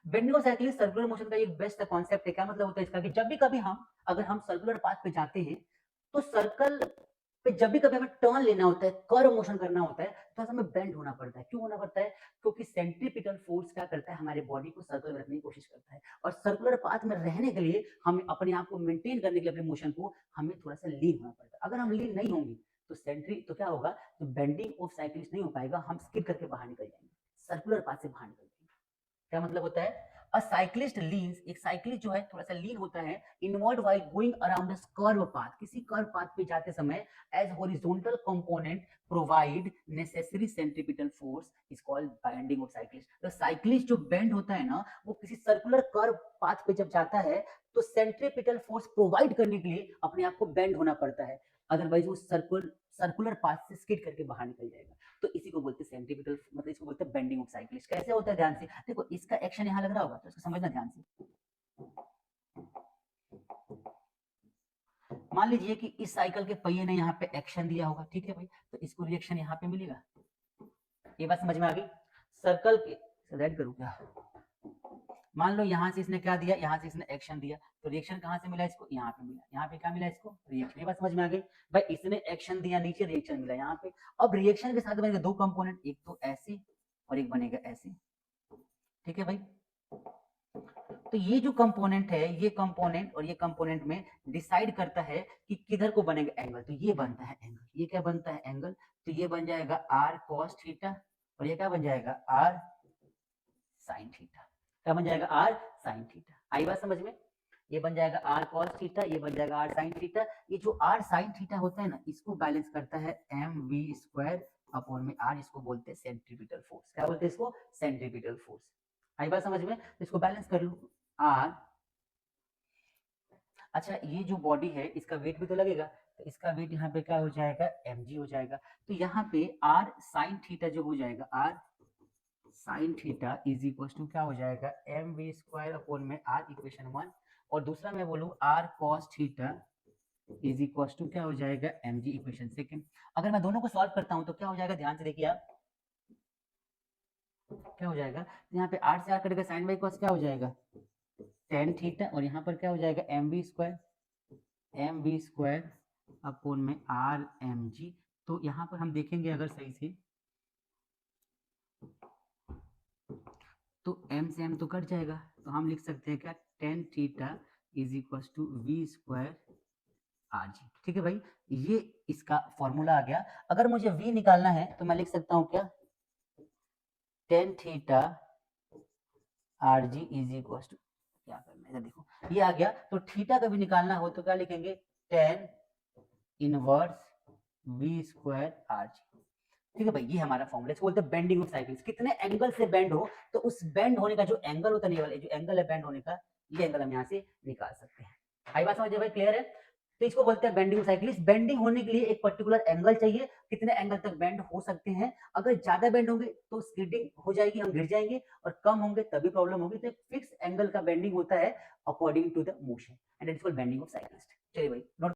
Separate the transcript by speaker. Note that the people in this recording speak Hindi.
Speaker 1: Bending of cycle circular motion का एक बेस्ट कॉन्सेप्ट है। क्या मतलब होता है इसका कि जब भी कभी हम अगर हम सर्कुलर पाथ पे जाते हैं, तो सर्कल पे जब भी कभी हमें टर्न लेना होता है, कर्व मोशन करना होता है, तो हमें बेंड होना पड़ता है। क्यों होना पड़ता है? क्योंकि सेंट्रीपिटल फोर्स क्या करता है, हमारे बॉडी को सर्कुलर में रखने की कोशिश करता है और सर्कुलर पाथ में रहने के लिए हमें अपने आप को मेंटेन करने के लिए अपने मोशन को हमें थोड़ा-सा लीन होना पड़ता है। अगर हम लीन नहीं होंगे, तो क्या होगा, तो बेंडिंग ऑफ साइकिल्स नहीं हो पाएगा, हम स्किड करके बाहर निकल जाएँगे। सर्कुलर पाथ से बाहर निकल जाएँगे। क्या मतलब होता है? अ साइक्लिस्ट लीन्स, एक साइक्लिस्ट जो है थोड़ा-सा लीन होता है inward while going around a curve path, किसी कर्व पाथ पे जाते समय as horizontal component provide necessary centripetal force is called bending of cyclist. तो साइक्लिस्ट जो बेंड होता है ना, वो किसी सर्कुलर कर्व पाथ पे जब जाता है, तो सेंट्रीपिटल फोर्स प्रोवाइड करने के लिए अपने आप को बेंड होना पड़ता है। अदरवाइज़ वो सर्कुलर पाथ से स्किड करके बाहर निकल जाएगा। तो इसी को बोलते हैं सेंट्रीपिटल, मतलब इसको बोलते हैं बेंडिंग ऑफ साइक्लिस्ट। कैसे होता है ध्यान से देखो, इसका एक्शन यहाँ लग रहा होगा तो इसको समझना ध्यान से। मान लीजिए कि इस साइकिल के पहिए ने यहाँ पे एक्शन दिया होगा, ठीक है भाई, तो इसको रिएक्शन यहाँ पे मिलेगा। ये बात समझ में आ गई? सर्कल के रेड करूँ क्या? मान लो यहाँ से इसने क्या दिया, यहाँ से इसने एक्शन दिया, तो रिएक्शन कहाँ से मिला इसको? यहाँ पे मिला। यहाँ पे क्या मिला इसको? रिएक्शन। ये बात समझ में आ गई? भाई इसने एक्शन दिया, नीचे रिएक्शन मिला यहाँ पे। अब रिएक्शन के साथ बनेगा दो कंपोनेंट, एक तो ऐसे और एक बनेगा ऐसे। ठीक है भाई? तो ये जो कंपोनेंट है, ये कंपोनेंट और ये कंपोनेंट में डिसाइड करता है कि किधर को बनेगा एंगल। तो ये बनता है एंगल। ये क्या बनता है? एंगल। तो ये बन जाएगा r cos थीटा और ये क्या बन जाएगा? r sin theta. क्या बन जाएगा? r sin theta. आई बात समझ में? ये बन जाएगा r cos थीटा, ये बन जाएगा r sin थीटा। ये जो r sin थीटा होता है ना, इसको बैलेंस करता है mv स्क्वायर अपॉन में r, इसको बोलते हैं सेंट्रीपिटल फोर्स। क्या बोलते हैं इसको? Centripetal force. आई बात समझ में? इसको बैलेंस कर लो। r, अच्छा ये जो बॉडी है इसका वेट भी तो लगेगा, तो इसका वेट यहाँ पे क्या हो जाएगा? mg हो जाएगा। तो यहाँ पे r sin थीटा जो हो जाएगा, r sin theta is equal to क्या हो जाएगा? mv स्क्वायर अपॉन में r, इक्वेशन 1। और दूसरा मैं बोलूँ r cos theta is equal to क्या हो जाएगा? mg, equation second. अगर मैं दोनों को सॉल्व करता हूँ तो क्या हो जाएगा? ध्यान से देखिए आप, क्या हो जाएगा? यहाँ पे r से r कटेगा, sin बाई cos क्या हो जाएगा? tan theta. और यहाँ पर क्या हो जाएगा? mv स्क्वायर अपॉन में r mg। तो यहाँ पर हम देखेंगे अगर सही से, तो m से m तो कट जाएगा, तो हम लिख सकते हैं क्या? tan theta is equal to v square R G. ठीक है भाई, ये इसका फॉर्मूला आ गया। अगर मुझे v निकालना है तो मैं लिख सकता हूँ क्या? tan theta R G is equal to, क्या करना है इधर देखो, ये आ गया। तो थीटा का भी निकालना हो तो क्या लिखेंगे? tan inverse v square R G. ठीक है भाई, ये हमारा फॉर्मूला, इसको बोलते हैं बेंडिंग ऑफ साइकिल्स। कितने एंगल से बेंड हो, तो उस बेंड होने का जो एंगल होता है, वाला जो एंगल है बेंड होने का, ये एंगल हम यहाँ से निकाल सकते हैं। आई बात समझिए भाई, क्लियर है? तो इसको बोलते हैं बेंडिंग ऑफ साइकिल्स। बेंडिंग होने के लिए एक पर्टिकुलर एंगल चाहिए, कितने एंगल तक बेंड हो सकते हैं। अगर ज्यादा बेंड होंगे तो स्किडिंग हो जाएगी, हम गिर जाएंगे, और कम होंगे तभी प्रॉब्लम होगी। तो एक फिक्स एंगल का बेंडिंग होता है according to the motion, and it's called bending of cycles. चलिए भाई,